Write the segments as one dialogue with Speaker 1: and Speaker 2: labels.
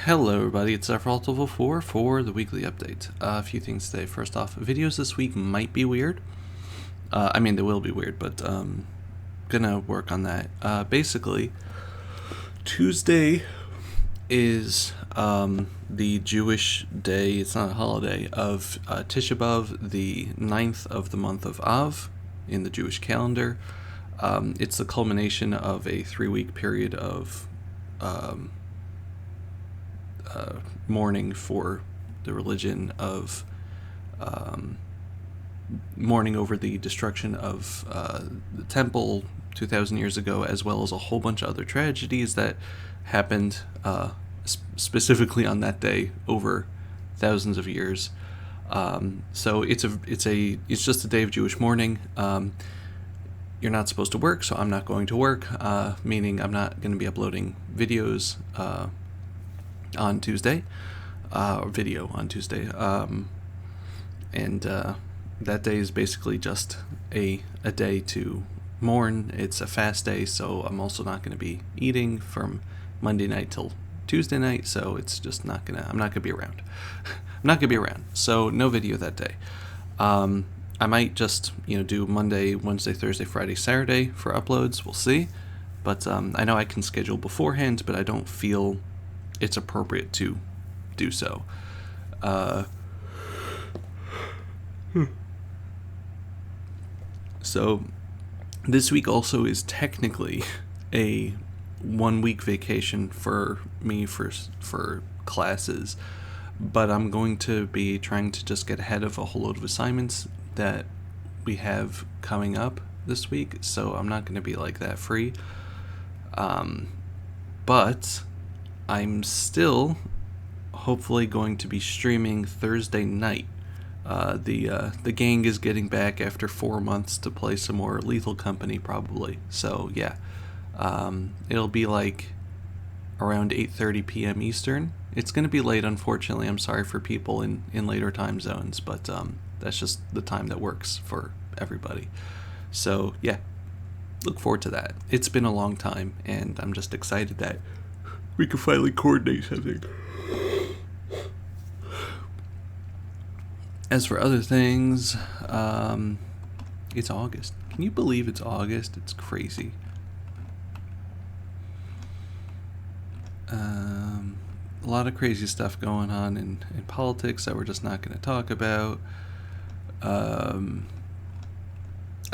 Speaker 1: Hello everybody, it's Zack Rhodes level 4 for the weekly update. A few things today. First off, videos this week might be weird. They will be weird, but gonna work on that. Basically, Tuesday is the Jewish day, it's not a holiday, of Tisha B'Av, the 9th of the month of Av in the Jewish calendar. It's the culmination of a 3-week period of mourning for the religion of mourning over the destruction of the temple 2,000 years ago, as well as a whole bunch of other tragedies that happened specifically on that day over thousands of years. So it's just a day of Jewish mourning. You're not supposed to work, so I'm not going to work, meaning I'm not going to be uploading videos on Tuesday, video on Tuesday, and that day is basically just a day to mourn. It's a fast day, so I'm also not going to be eating from Monday night till Tuesday night, so it's just I'm not going to be around. I'm not going to be around, so no video that day. I might just, do Monday, Wednesday, Thursday, Friday, Saturday for uploads. We'll see, but I know I can schedule beforehand, but I don't feel it's appropriate to do so. So this week also is technically a 1-week vacation for me for classes, but I'm going to be trying to just get ahead of a whole load of assignments that we have coming up this week, so I'm not going to be like that free. But I'm still hopefully going to be streaming Thursday night. The gang is getting back after 4 months to play some more Lethal Company, probably. So yeah, it'll be like around 8:30 p.m. Eastern. It's going to be late, unfortunately. I'm sorry for people in later time zones, but that's just the time that works for everybody. So yeah, look forward to that. It's been a long time, and I'm just excited that we can finally coordinate something. As for other things, it's August. Can you believe it's August? It's crazy. A lot of crazy stuff going on in politics that we're just not going to talk about. I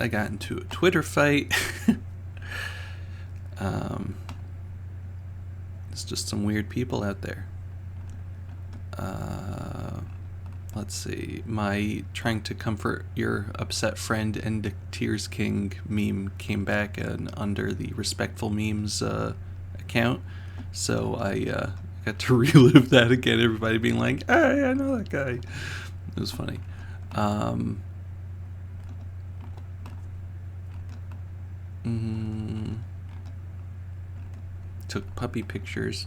Speaker 1: got into a Twitter fight. It's just some weird people out there. Let's see. My trying to comfort your upset friend and the Tears King meme came back under the Respectful Memes account. So I got to relive that again. Everybody being like, hey, I know that guy. It was funny. Took puppy pictures.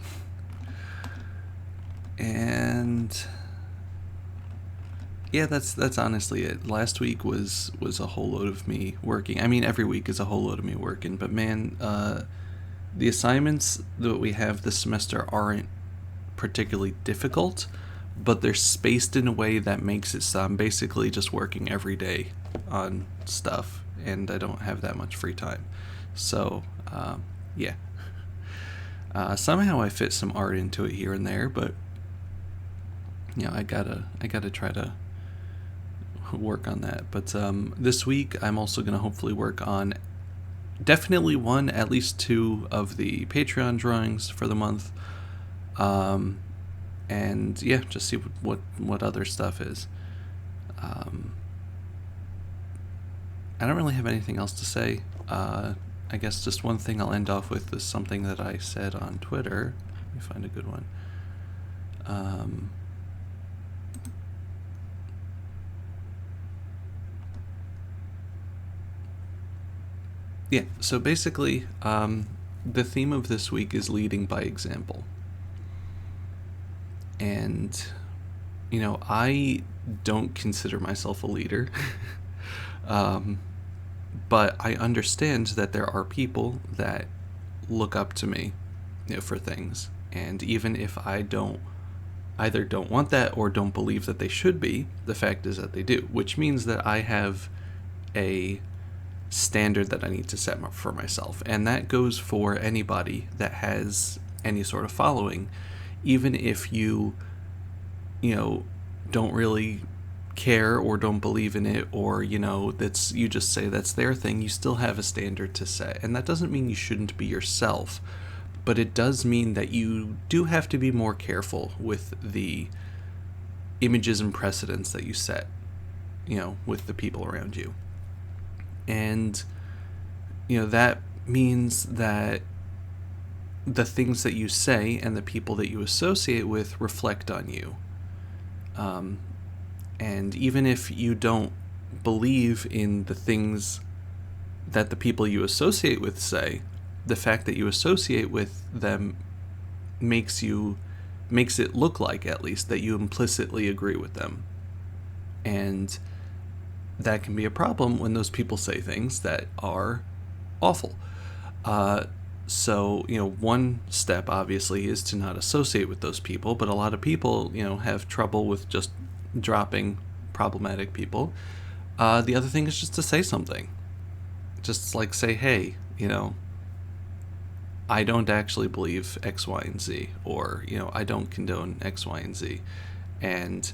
Speaker 1: And yeah, that's honestly it. Last week was a whole load of me working. I mean, every week is a whole load of me working, but man, the assignments that we have this semester aren't particularly difficult, but they're spaced in a way that makes it so I'm basically just working every day on stuff, and I don't have that much free time. So yeah, somehow I fit some art into it here and there, but I gotta try to work on that. But this week I'm also gonna hopefully work on definitely at least 2 of the Patreon drawings for the month, and yeah, just see what other stuff is. I don't really have anything else to say. I guess just one thing I'll end off with is something that I said on Twitter. Let me find a good one. Yeah, so basically, the theme of this week is leading by example. And, I don't consider myself a leader, but I understand that there are people that look up to me, for things. And even if I either don't want that or don't believe that they should be, the fact is that they do, which means that I have a standard that I need to set for myself. And that goes for anybody that has any sort of following. Even if you don't really care or don't believe in it, or that's, you just say that's their thing, you still have a standard to set. And that doesn't mean you shouldn't be yourself, but it does mean that you do have to be more careful with the images and precedents that you set, with the people around you. And that means that the things that you say and the people that you associate with reflect on you. And even if you don't believe in the things that the people you associate with say, the fact that you associate with them makes it look like, at least, that you implicitly agree with them. And that can be a problem when those people say things that are awful. So, one step, obviously, is to not associate with those people, but a lot of people, have trouble with just dropping problematic people. The other thing is just to say something. Just like say, hey, I don't actually believe X, Y, and Z, or, I don't condone X, Y, and Z. And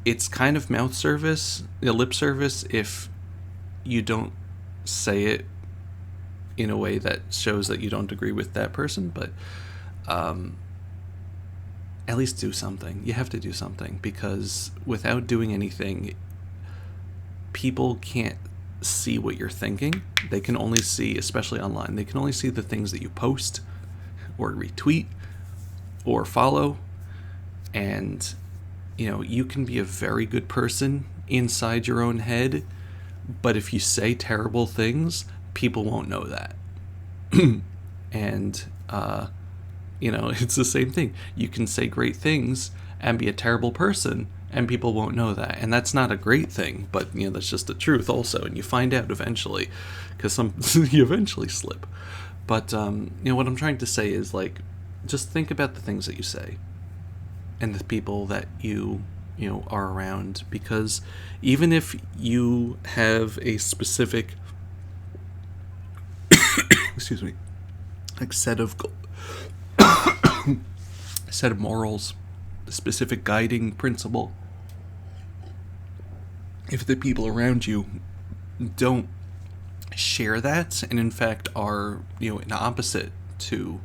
Speaker 1: it's kind of mouth service, lip service, if you don't say it in a way that shows that you don't agree with that person, but at least do something. You have to do something, because without doing anything, people can't see what you're thinking. They can only see, especially online, they can only see the things that you post or retweet or follow. And you can be a very good person inside your own head, but if you say terrible things, people won't know that. And it's the same thing. You can say great things and be a terrible person, and people won't know that. And that's not a great thing, but that's just the truth also. And you find out eventually, because you eventually slip. But what I'm trying to say is, like, just think about the things that you say and the people that you are around, because even if you have a specific excuse me, like set of morals, a specific guiding principle, if the people around you don't share that, and in fact are an opposite to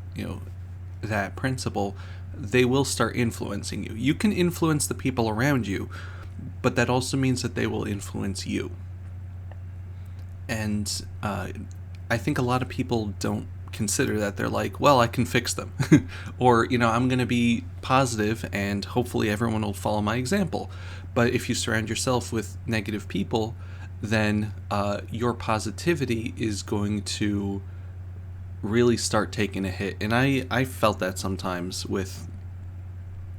Speaker 1: that principle, they will start influencing you. You can influence the people around you, but that also means that they will influence you. And I think a lot of people don't consider that. They're like, well, I can fix them. Or, I'm going to be positive and hopefully everyone will follow my example. But if you surround yourself with negative people, then your positivity is going to really start taking a hit. And I felt that sometimes with,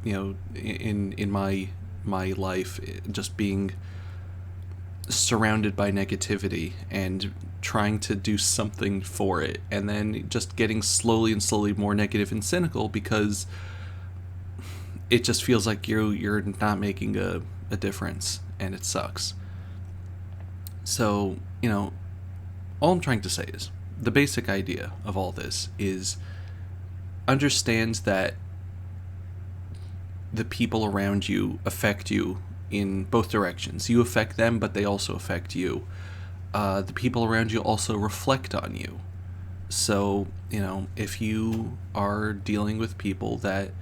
Speaker 1: in my life, just being surrounded by negativity and trying to do something for it, and then just getting slowly more negative and cynical, because it just feels like you're not making a difference, and it sucks. So, all I'm trying to say is, the basic idea of all this is understand that the people around you affect you in both directions. You affect them, but they also affect you. The people around you also reflect on you. So, if you are dealing with people that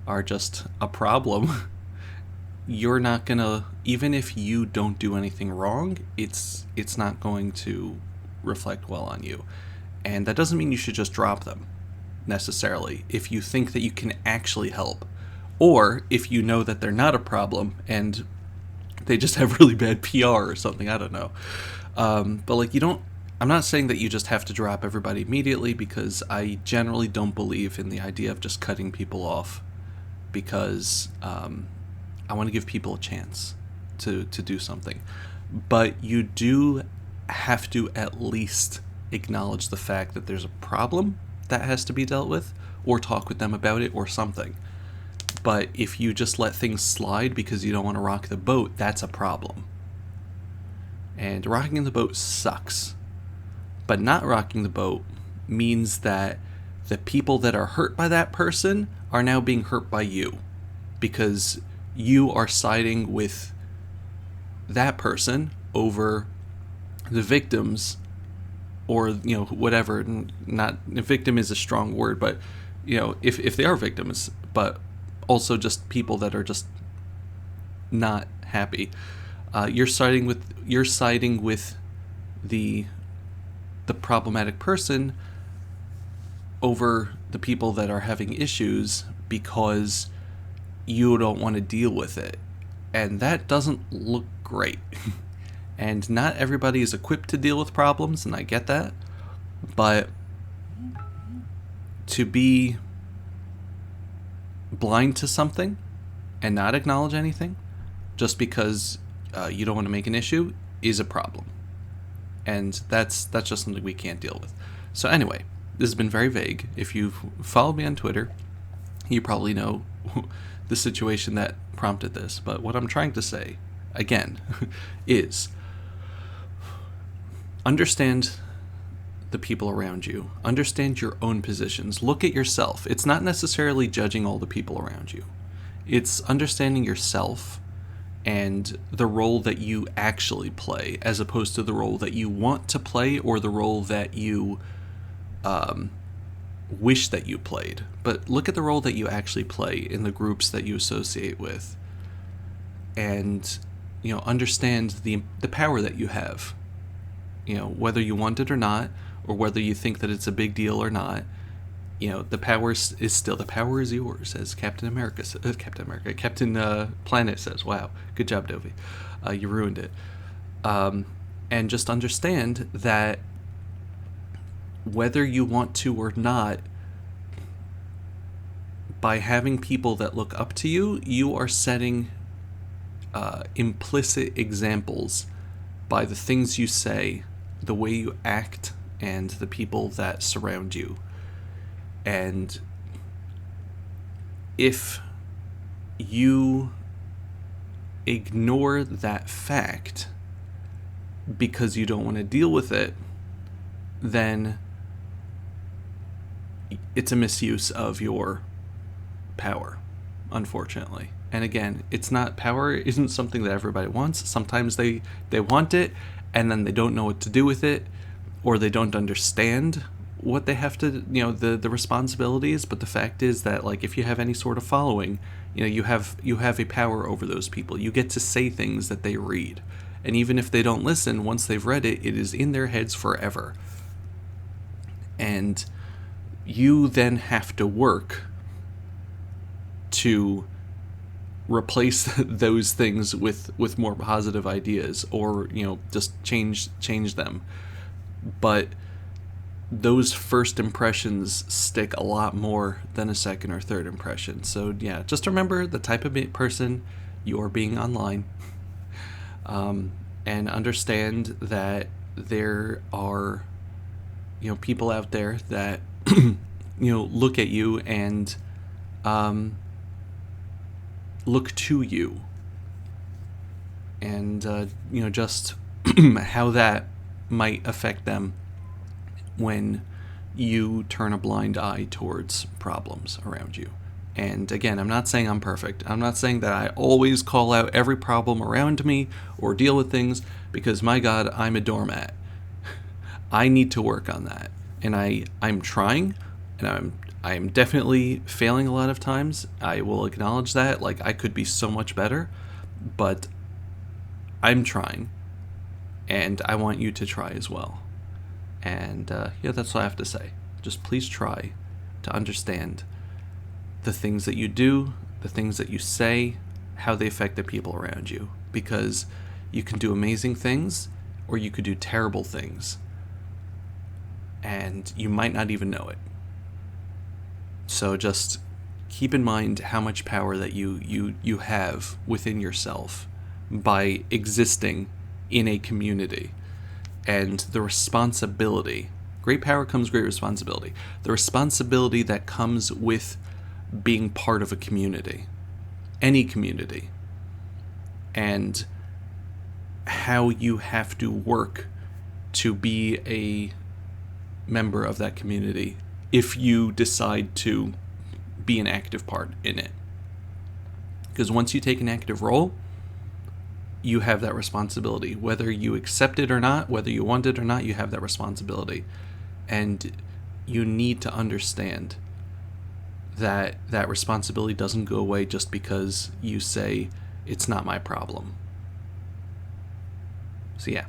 Speaker 1: are just a problem, you're not gonna, even if you don't do anything wrong, it's not going to reflect well on you. And that doesn't mean you should just drop them, necessarily, if you think that you can actually help. Or if you know that they're not a problem and they just have really bad PR or something, I don't know. But like, I'm not saying that you just have to drop everybody immediately, because I generally don't believe in the idea of just cutting people off, because I want to give people a chance to do something. But you do have to at least acknowledge the fact that there's a problem that has to be dealt with, or talk with them about it or something. But if you just let things slide because you don't want to rock the boat, that's a problem. And rocking the boat sucks. But not rocking the boat means that the people that are hurt by that person are now being hurt by you, because you are siding with that person over the victims, or whatever. Not victim is a strong word, but if they are victims, but also just people that are just not happy. You're siding with the problematic person over the people that are having issues because you don't want to deal with it. And that doesn't look great. And not everybody is equipped to deal with problems, and I get that. But to be blind to something and not acknowledge anything just because you don't want to make an issue is a problem. And that's just something we can't deal with. So anyway, this has been very vague. If you've followed me on Twitter, you probably know the situation that prompted this. But what I'm trying to say, again, is understand the people around you. Understand your own positions. Look at yourself. It's not necessarily judging all the people around you. It's understanding yourself and the role that you actually play, as opposed to the role that you want to play or the role that you wish that you played. But look at the role that you actually play in the groups that you associate with, and understand the power that you have. Whether you want it or not, or whether you think that it's a big deal or not, the power is still, the power is yours, as Captain Planet says. Wow, good job, Dovey. You ruined it. And just understand that whether you want to or not, by having people that look up to you, you are setting implicit examples by the things you say, the way you act, and the people that surround you. And if you ignore that fact because you don't want to deal with it, then it's a misuse of your power, unfortunately. And again, power isn't something that everybody wants. Sometimes they want it, and then they don't know what to do with it, or they don't understand what they have to, the responsibilities. But the fact is that, if you have any sort of following, you have a power over those people. You get to say things that they read. And even if they don't listen, once they've read it, it is in their heads forever. And you then have to work to replace those things with more positive ideas, or just change them. But those first impressions stick a lot more than a second or third impression. So yeah, just remember the type of person you're being online, and understand that there are people out there that look at you and look to you, and just how that might affect them when you turn a blind eye towards problems around you. And again, I'm not saying I'm perfect. I'm not saying that I always call out every problem around me or deal with things, because my God, I'm a doormat. I need to work on that. And I'm trying, and I am definitely failing a lot of times. I will acknowledge that. I could be so much better, but I'm trying, and I want you to try as well. And that's what I have to say. Just please try to understand the things that you do, the things that you say, how they affect the people around you. Because you can do amazing things, or you could do terrible things, and you might not even know it. So just keep in mind how much power that you have within yourself by existing in a community, and the responsibility Great power comes great responsibility. The responsibility that comes with being part of a community, any community, and how you have to work to be a member of that community if you decide to be an active part in it. Because once you take an active role, you have that responsibility. Whether you accept it or not, whether you want it or not, you have that responsibility. And you need to understand that that responsibility doesn't go away just because you say, it's not my problem. So yeah,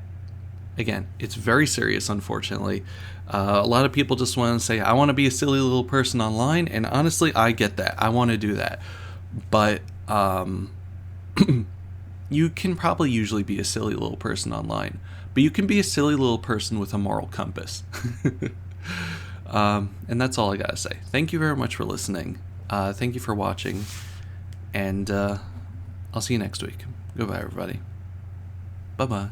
Speaker 1: again, it's very serious, unfortunately. A lot of people just want to say, I want to be a silly little person online, and honestly, I get that. I want to do that. But you can probably usually be a silly little person online, but you can be a silly little person with a moral compass. And that's all I gotta say. Thank you very much for listening. Thank you for watching, and I'll see you next week. Goodbye, everybody. Bye-bye.